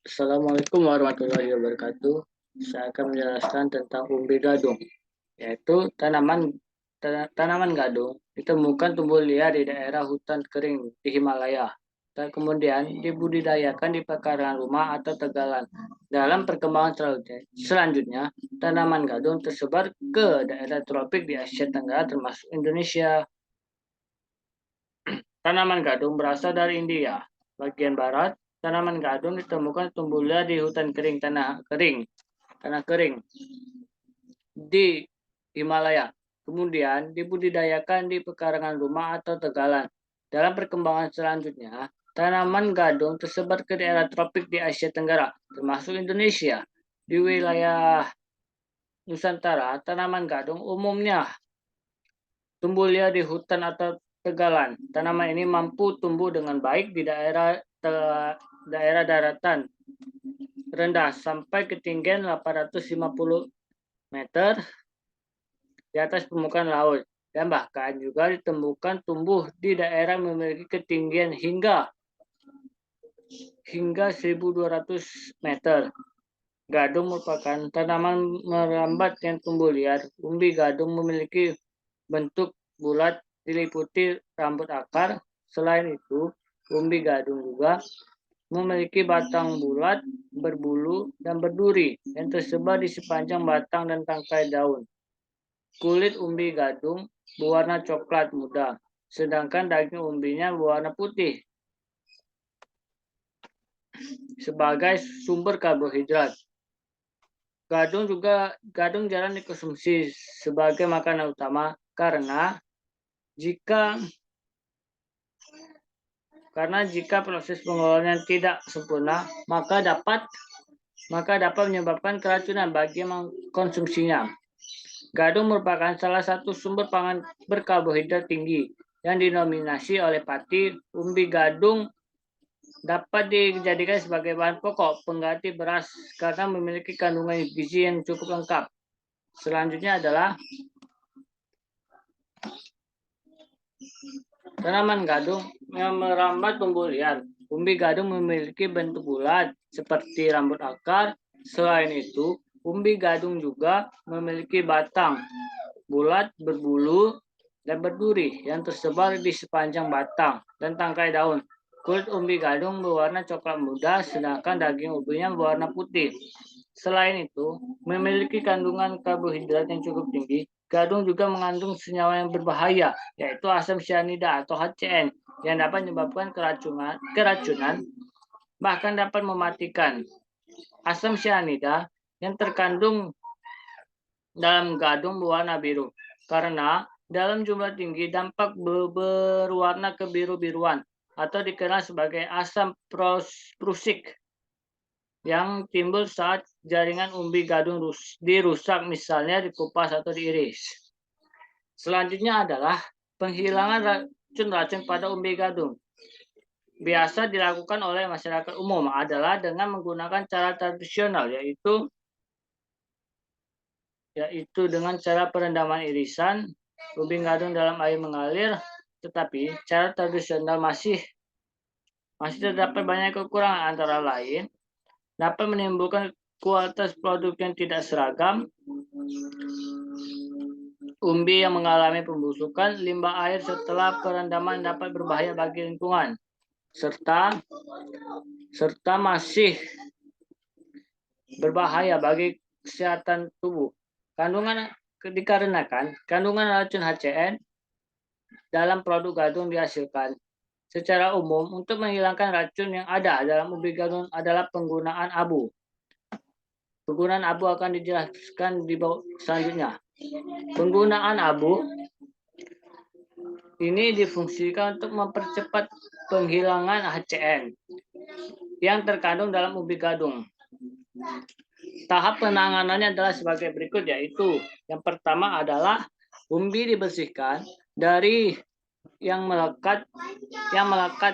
Assalamualaikum warahmatullahi wabarakatuh. Saya akan menjelaskan tentang umbi gadung, yaitu tanaman gadung ditemukan tumbuh liar di daerah hutan kering di Himalaya dan kemudian dibudidayakan di pekarangan rumah atau tegalan. Dalam perkembangan selanjutnya, tanaman gadung tersebar ke daerah tropik di Asia Tenggara termasuk Indonesia. Tanaman gadung berasal dari India. Bagian barat, tanaman gadung ditemukan tumbuh liar di hutan kering, tanah kering di Himalaya. Kemudian dibudidayakan di pekarangan rumah atau tegalan. Dalam perkembangan selanjutnya, tanaman gadung tersebar ke daerah tropik di Asia Tenggara, termasuk Indonesia. Di wilayah Nusantara, tanaman gadung umumnya tumbuh liar di hutan atau tegalan. Tanaman ini mampu tumbuh dengan baik di daerah daratan rendah sampai ketinggian 850 meter di atas permukaan laut dan bahkan juga ditemukan tumbuh di daerah memiliki ketinggian hingga 1.200 meter. Gadung merupakan tanaman merambat yang tumbuh liar. Umbi gadung memiliki bentuk bulat diliputi rambut akar. Selain itu, umbi gadung juga memiliki batang bulat, berbulu, dan berduri yang tersebar di sepanjang batang dan tangkai daun. Kulit umbi gadung berwarna coklat muda, sedangkan daging umbinya berwarna putih sebagai sumber karbohidrat. Gadung jarang dikonsumsi sebagai makanan utama jika jika proses pengolahannya tidak sempurna, maka dapat menyebabkan keracunan bagi yang mengkonsumsinya. Gadung merupakan salah satu sumber pangan berkarbohidrat tinggi yang dinominasi oleh pati. Umbi gadung dapat dijadikan sebagai bahan pokok pengganti beras karena memiliki kandungan gizi yang cukup lengkap. Selanjutnya adalah tanaman gadung yang merambat tumbuh liar. Umbi gadung memiliki bentuk bulat seperti rambut akar. Selain itu, umbi gadung juga memiliki batang bulat, berbulu, dan berduri yang tersebar di sepanjang batang dan tangkai daun. Kulit umbi gadung berwarna coklat muda, sedangkan daging umbinya berwarna putih. Selain itu, memiliki kandungan karbohidrat yang cukup tinggi. Gadung juga mengandung senyawa yang berbahaya, yaitu asam cyanida atau HCN, yang dapat menyebabkan keracunan, bahkan dapat mematikan. Asam cyanida yang terkandung dalam gadung berwarna biru, karena dalam jumlah tinggi dampak berwarna kebiru-biruan atau dikenal sebagai asam prusik yang timbul saat jaringan umbi gadung dirusak, misalnya dikupas atau diiris. Selanjutnya adalah penghilangan racun-racun pada umbi gadung. Biasa dilakukan oleh masyarakat umum adalah dengan menggunakan cara tradisional, yaitu dengan cara perendaman irisan umbi gadung dalam air mengalir, tetapi cara tradisional masih terdapat banyak kekurangan, antara lain dapat menimbulkan kualitas produk yang tidak seragam, umbi yang mengalami pembusukan, limbah air setelah perendaman dapat berbahaya bagi lingkungan, serta masih berbahaya bagi kesehatan tubuh. Dikarenakan kandungan racun HCN dalam produk gadung dihasilkan. Secara umum, untuk menghilangkan racun yang ada dalam umbi gadung adalah penggunaan abu. Penggunaan abu akan dijelaskan di bawah selanjutnya. Penggunaan abu ini difungsikan untuk mempercepat penghilangan HCN yang terkandung dalam umbi gadung. Tahap penanganannya adalah sebagai berikut, yaitu yang pertama adalah umbi dibersihkan dari yang melekat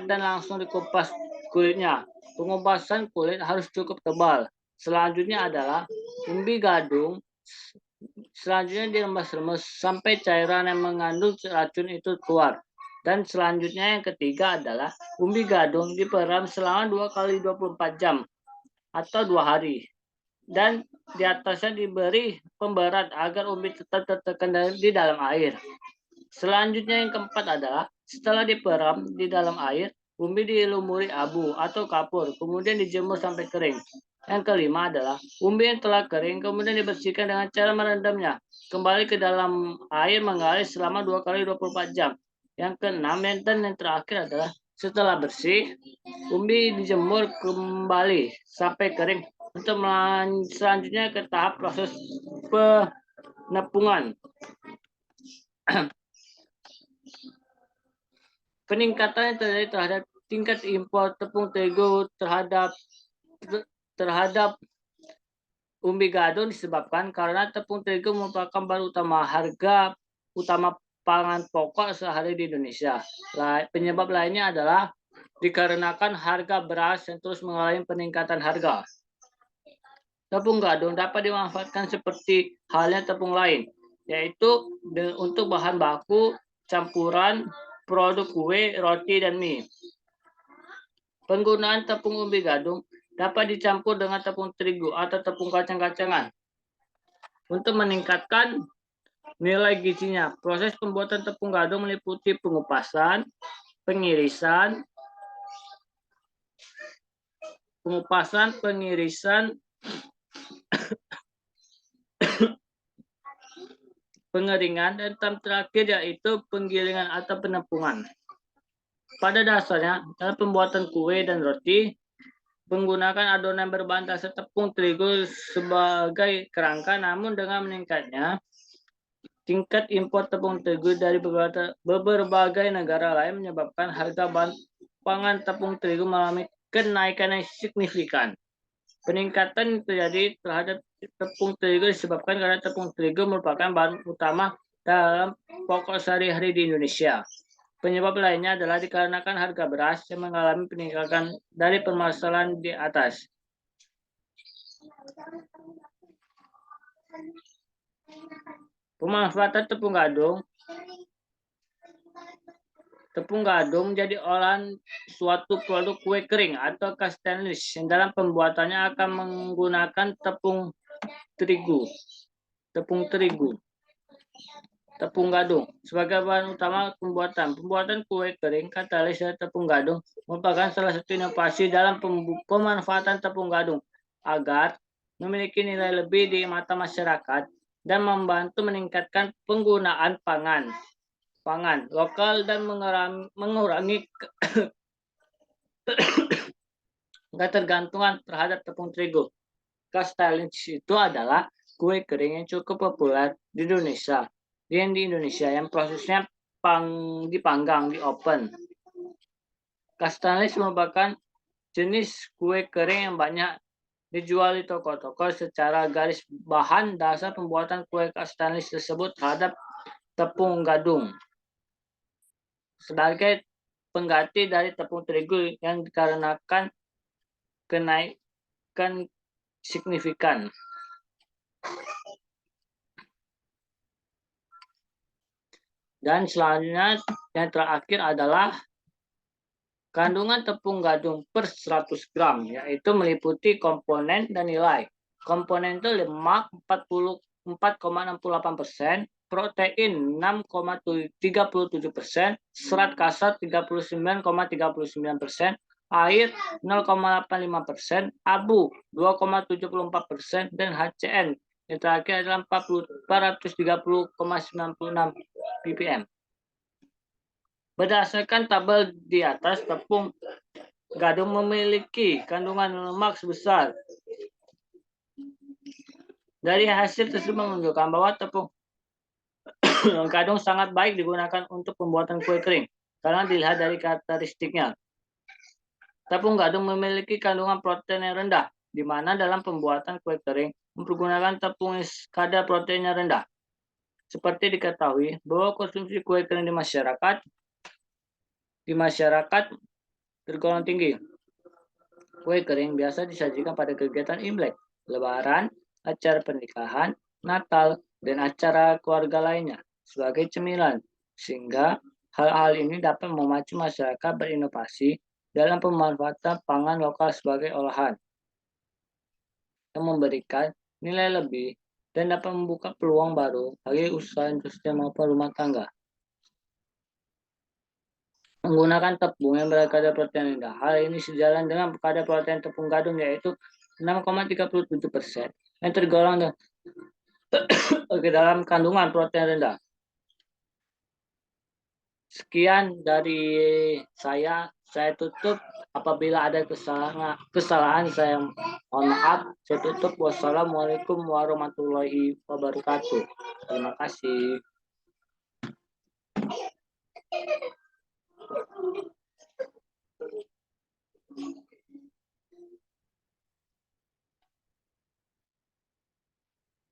dan langsung dikupas kulitnya. Pengupasan kulit harus cukup tebal. Selanjutnya adalah umbi gadung selanjutnya diremes-remes sampai cairan yang mengandung racun itu keluar. Dan selanjutnya yang ketiga adalah umbi gadung diperam selama 2 kali 24 jam atau 2 hari. Dan di atasnya diberi pemberat agar umbi tetap terkendali di dalam air. Selanjutnya yang keempat adalah setelah diperam di dalam air, umbi dilumuri abu atau kapur, kemudian dijemur sampai kering. Yang kelima adalah umbi yang telah kering kemudian dibersihkan dengan cara merendamnya kembali ke dalam air mengalir selama 2 kali 24 jam. Yang keenam dan yang terakhir adalah setelah bersih, umbi dijemur kembali sampai kering untuk selanjutnya ke tahap proses penepungan. Peningkatan yang terjadi terhadap tingkat impor tepung terigu terhadap umbi gadung disebabkan karena tepung terigu merupakan bahan utama pangan pokok sehari di Indonesia. Penyebab lainnya adalah dikarenakan harga beras yang terus mengalami peningkatan harga. Tepung gadung dapat dimanfaatkan seperti halnya tepung lain, yaitu untuk bahan baku campuran produk kue, roti, dan mie. Penggunaan tepung umbi gadung dapat dicampur dengan tepung terigu atau tepung kacang-kacangan untuk meningkatkan nilai gizinya. Proses pembuatan tepung gadung meliputi pengupasan, pengirisan, pengeringan, dan tahap terakhir yaitu penggilingan atau penepungan. Pada dasarnya, dalam pembuatan kue dan roti, menggunakan adonan berbahan dasar tepung terigu sebagai kerangka, namun dengan meningkatnya tingkat impor tepung terigu dari berbagai negara lain menyebabkan harga bahan pangan tepung terigu mengalami kenaikan yang signifikan. Peningkatan yang terjadi terhadap tepung terigu disebabkan karena tepung terigu merupakan bahan utama dalam pokok sehari-hari di Indonesia. Penyebab lainnya adalah dikarenakan harga beras yang mengalami peningkatan dari permasalahan di atas. Pemanfaatan tepung gadung. Tepung gadung menjadi olahan suatu produk kue kering atau castanis yang dalam pembuatannya akan menggunakan tepung gadung sebagai bahan utama pembuatan. Pembuatan kue kering katalis dari tepung gadung merupakan salah satu inovasi dalam pemanfaatan tepung gadung agar memiliki nilai lebih di mata masyarakat dan membantu meningkatkan penggunaan pangan lokal dan mengurangi ketergantungan terhadap tepung terigu. Castalis itu adalah kue kering yang cukup populer di Indonesia. Yang prosesnya dipanggang di oven. Castalis merupakan jenis kue kering yang banyak dijual di toko-toko. Secara garis bahan dasar pembuatan kue castalis tersebut terhadap tepung gadung sebagai pengganti dari tepung terigu yang dikarenakan kenaikan signifikan. Dan selanjutnya yang terakhir adalah kandungan tepung gadung per 100 gram, yaitu meliputi komponen dan nilai. Komponen itu lemak 44,68%, protein 6,37%, serat kasar 39,39%, air 0,85%, abu 2,74%, dan HCN yang terakhir adalah 430,96 ppm. Berdasarkan tabel di atas, tepung gadung memiliki kandungan lemak sebesar. Dari hasil tersebut menunjukkan bahwa tepung gadung sangat baik digunakan untuk pembuatan kue kering karena dilihat dari karakteristiknya. Tepung gadung memiliki kandungan protein yang rendah, di mana dalam pembuatan kue kering menggunakan tepung kadar proteinnya rendah. Seperti diketahui bahwa konsumsi kue kering di masyarakat tergolong tinggi. Kue kering biasa disajikan pada kegiatan Imlek, Lebaran, acara pernikahan, Natal, dan acara keluarga lainnya sebagai cemilan, sehingga hal-hal ini dapat memacu masyarakat berinovasi dalam pemanfaatan pangan lokal sebagai olahan. yang memberikan nilai lebih dan dapat membuka peluang baru bagi usaha industri maupun rumah tangga. Menggunakan tepung yang berkadar protein rendah. Hal ini sejalan dengan kadar protein tepung gadung yaitu 6,37% yang tergolong ke dalam kandungan protein rendah. Sekian dari saya tutup. Apabila ada kesalahan saya mohon maaf. Saya tutup. Wassalamualaikum warahmatullahi wabarakatuh. Terima kasih.